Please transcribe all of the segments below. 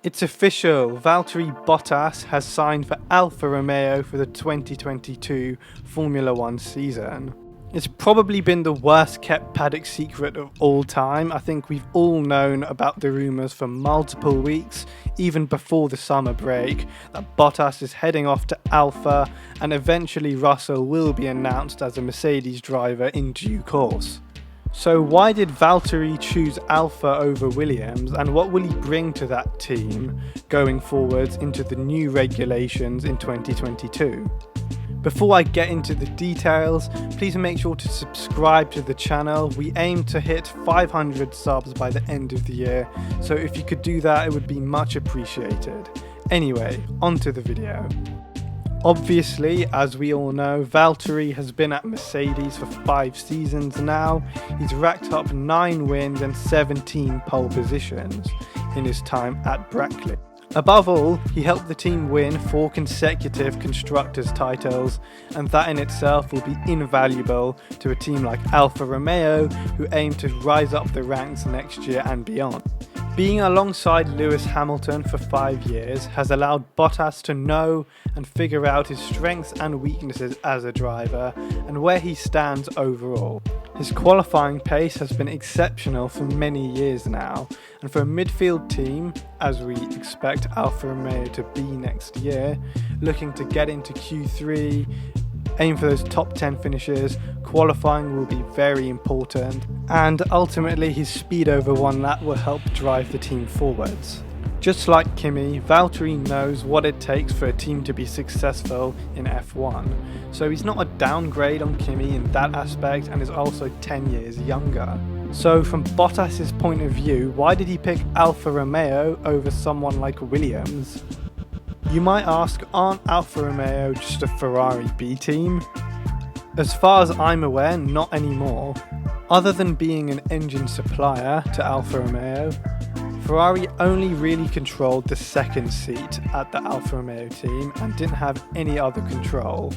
It's official, Valtteri Bottas has signed for Alfa Romeo for the 2022 Formula 1 season. It's probably been the worst kept paddock secret of all time. I think we've all known about the rumours for multiple weeks, even before the summer break, that Bottas is heading off to Alfa and eventually Russell will be announced as a Mercedes driver in due course. So why did Valtteri choose Alfa over Williams, and what will he bring to that team going forwards into the new regulations in 2022? Before I get into the details, please make sure to subscribe to the channel. We aim to hit 500 subs by the end of the year, so if you could do that, it would be much appreciated. Anyway, on to the video. Obviously, as we all know, Valtteri has been at Mercedes for 5 seasons now. He's racked up 9 wins and 17 pole positions in his time at Brackley. Above all, he helped the team win 4 consecutive constructors titles, and that in itself will be invaluable to a team like Alfa Romeo, who aim to rise up the ranks next year and beyond. Being alongside Lewis Hamilton for 5 years has allowed Bottas to know and figure out his strengths and weaknesses as a driver and where he stands overall. His qualifying pace has been exceptional for many years now, and for a midfield team, as we expect Alfa Romeo to be next year, looking to get into Q3, aim for those top 10 finishes, qualifying will be very important, and ultimately his speed over one lap will help drive the team forwards. Just like Kimi, Valtteri knows what it takes for a team to be successful in F1, so he's not a downgrade on Kimi in that aspect and is also 10 years younger. So from Bottas' point of view, why did he pick Alfa Romeo over someone like Williams? You might ask, aren't Alfa Romeo just a Ferrari B team? As far as I'm aware, not anymore. Other than being an engine supplier to Alfa Romeo, Ferrari only really controlled the second seat at the Alfa Romeo team and didn't have any other control.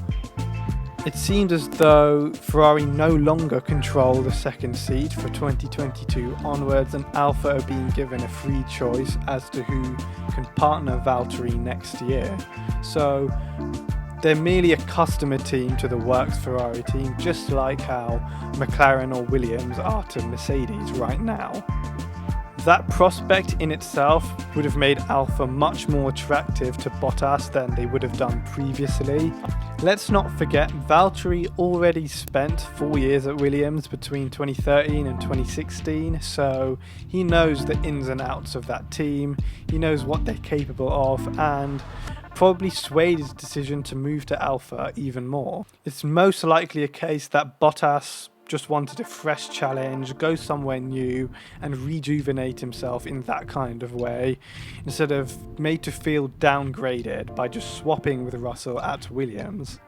It seemed as though Ferrari no longer control the second seat for 2022 onwards, and Alfa are being given a free choice as to who can partner Valtteri next year. So they're merely a customer team to the Works Ferrari team, just like how McLaren or Williams are to Mercedes right now. That prospect in itself would have made Alfa much more attractive to Bottas than they would have done previously. Let's not forget, Valtteri already spent 4 years at Williams between 2013 and 2016, so he knows the ins and outs of that team, he knows what they're capable of, and probably swayed his decision to move to Alfa even more. It's most likely a case that Bottas just wanted a fresh challenge, go somewhere new and rejuvenate himself in that kind of way, instead of made to feel downgraded by just swapping with Russell at Williams.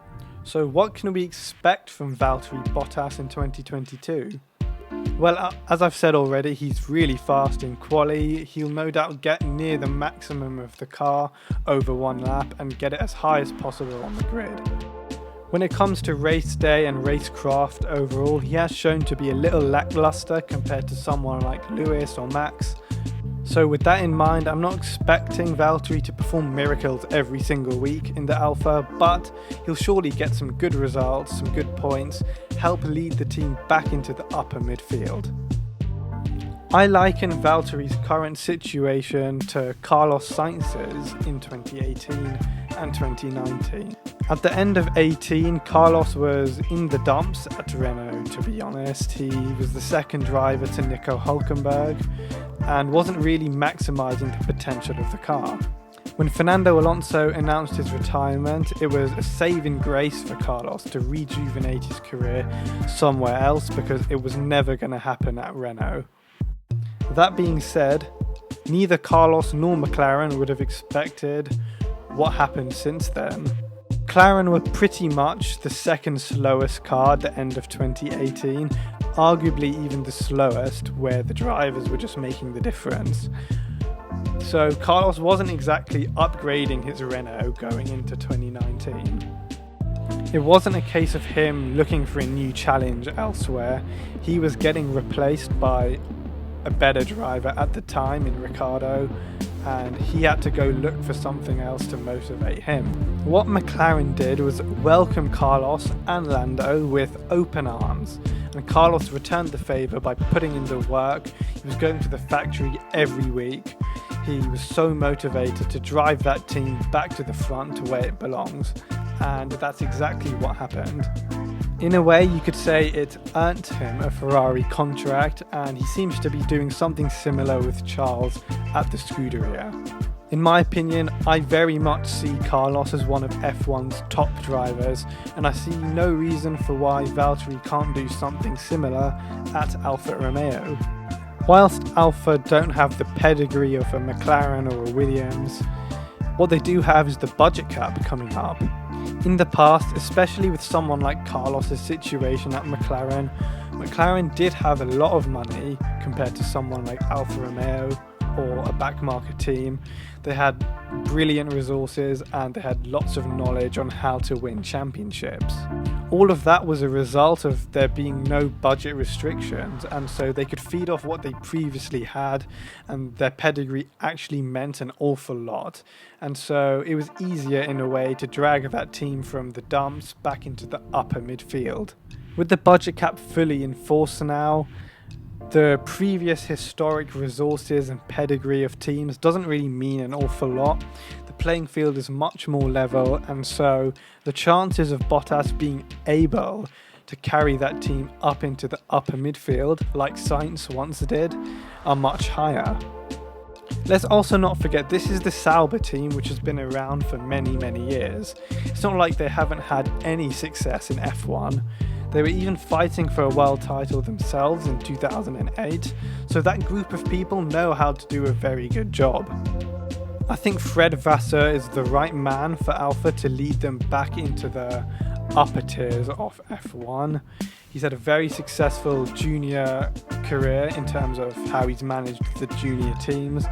So what can we expect from Valtteri Bottas in 2022? Well, as I've said already, he's really fast in quali. He'll no doubt get near the maximum of the car over one lap and get it as high as possible on the grid. When it comes to race day and racecraft overall, he has shown to be a little lackluster compared to someone like Lewis or Max. So with that in mind, I'm not expecting Valtteri to perform miracles every single week in the Alfa, but he'll surely get some good results, some good points, help lead the team back into the upper midfield. I liken Valtteri's current situation to Carlos Sainz's in 2018 and 2019. At the end of 18, Carlos was in the dumps at Renault, to be honest. He was the second driver to Nico Hülkenberg and wasn't really maximising the potential of the car. When Fernando Alonso announced his retirement, it was a saving grace for Carlos to rejuvenate his career somewhere else because it was never going to happen at Renault. That being said, neither Carlos nor McLaren would have expected what happened since then. McLaren were pretty much the second slowest car at the end of 2018, arguably even the slowest, where the drivers were just making the difference. So Carlos wasn't exactly upgrading his Renault going into 2019. It wasn't a case of him looking for a new challenge elsewhere. He was getting replaced by a better driver at the time in Ricciardo, and he had to go look for something else to motivate him. What McLaren did was welcome Carlos and Lando with open arms, and Carlos returned the favour by putting in the work. He was going to the factory every week. He was so motivated to drive that team back to the front to where it belongs, and that's exactly what happened. In a way, you could say it earned him a Ferrari contract, and he seems to be doing something similar with Charles at the Scuderia. In my opinion, I very much see Carlos as one of F1's top drivers, and I see no reason for why Valtteri can't do something similar at Alfa Romeo. Whilst Alfa don't have the pedigree of a McLaren or a Williams, what they do have is the budget cap coming up. In the past, especially with someone like Carlos's situation at McLaren, McLaren did have a lot of money compared to someone like Alfa Romeo or a backmarket team. They had brilliant resources and they had lots of knowledge on how to win championships. All of that was a result of there being no budget restrictions, and so they could feed off what they previously had, and their pedigree actually meant an awful lot. And so it was easier in a way to drag that team from the dumps back into the upper midfield. With the budget cap fully in force now, the previous historic resources and pedigree of teams doesn't really mean an awful lot. The playing field is much more level, and so the chances of Bottas being able to carry that team up into the upper midfield, like Sainz once did, are much higher. Let's also not forget this is the Sauber team, which has been around for many years. It's not like they haven't had any success in F1. They were even fighting for a world title themselves in 2008, so that group of people know how to do a very good job. I think Fred Vasseur is the right man for Alfa to lead them back into the upper tiers of F1. He's had a very successful junior career in terms of how he's managed the junior teams,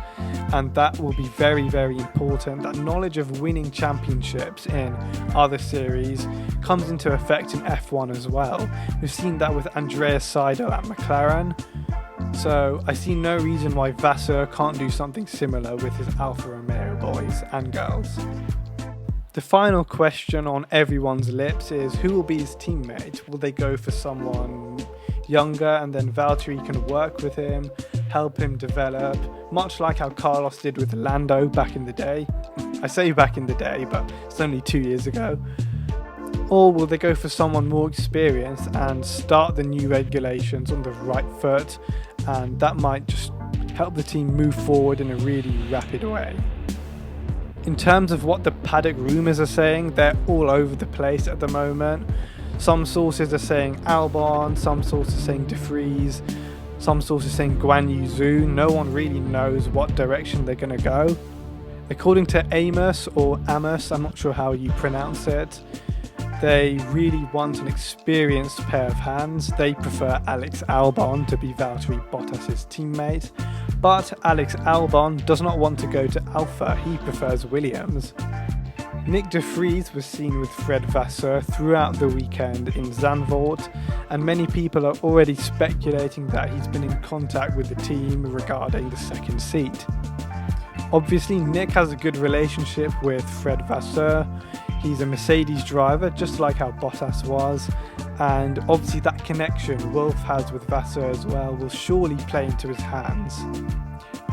and that will be very important. That knowledge of winning championships in other series comes into effect in F1 as well. We've seen that with Andreas Seidel at McLaren, so I see no reason why Vasseur can't do something similar with his Alfa Romeo boys and girls. The final question on everyone's lips is who will be his teammate? Will they go for someone younger and then Valtteri can work with him, help him develop, much like how Carlos did with Lando back in the day? I say back in the day, but it's only 2 years ago. Or will they go for someone more experienced and start the new regulations on the right foot, and that might just help the team move forward in a really rapid way? In terms of what the paddock rumours are saying, they're all over the place at the moment. Some sources are saying Albon, some sources are saying De Vries, some sources are saying Guan Yu Zhu. No one really knows what direction they're going to go. According to Amos, or Amos, I'm not sure how you pronounce it, they really want an experienced pair of hands. They prefer Alex Albon to be Valtteri Bottas' teammate, but Alex Albon does not want to go to Alfa, he prefers Williams. Nick De Vries was seen with Fred Vasseur throughout the weekend in Zandvoort, and many people are already speculating that he's been in contact with the team regarding the second seat. Obviously, Nick has a good relationship with Fred Vasseur. He's a Mercedes driver, just like how Bottas was, and obviously that connection Wolff has with Vasseur as well will surely play into his hands.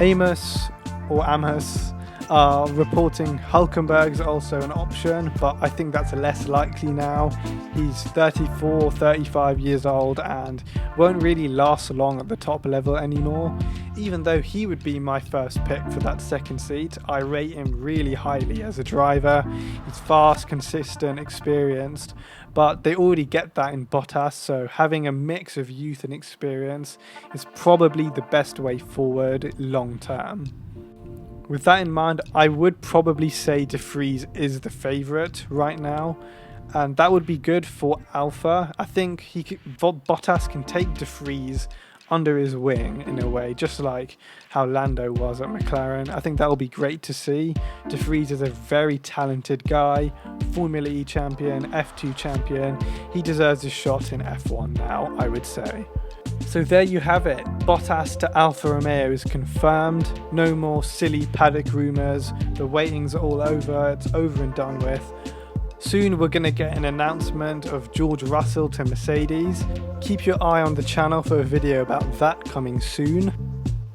Amos, or Amos, are reporting Hülkenberg's also an option, but I think that's less likely now. He's 34, 35 years old and won't really last long at the top level anymore. Even though he would be my first pick for that second seat, I rate him really highly as a driver. He's fast, consistent, experienced, but they already get that in Bottas, so having a mix of youth and experience is probably the best way forward long term. With that in mind, I would probably say De Vries is the favourite right now, and that would be good for Alfa. I think Bottas can take De Vries under his wing in a way, just like how Lando was at McLaren. I think that will be great to see. De Vries is a very talented guy, Formula E champion, F2 champion. He deserves a shot in F1 now, I would say. So there you have it, Bottas to Alfa Romeo is confirmed, no more silly paddock rumours, the waiting's all over, it's over and done with. Soon we're going to get an announcement of George Russell to Mercedes. Keep your eye on the channel for a video about that coming soon.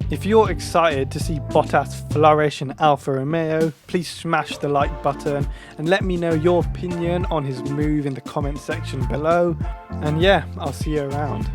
If you're excited to see Bottas flourish in Alfa Romeo, please smash the like button and let me know your opinion on his move in the comment section below. And yeah, I'll see you around.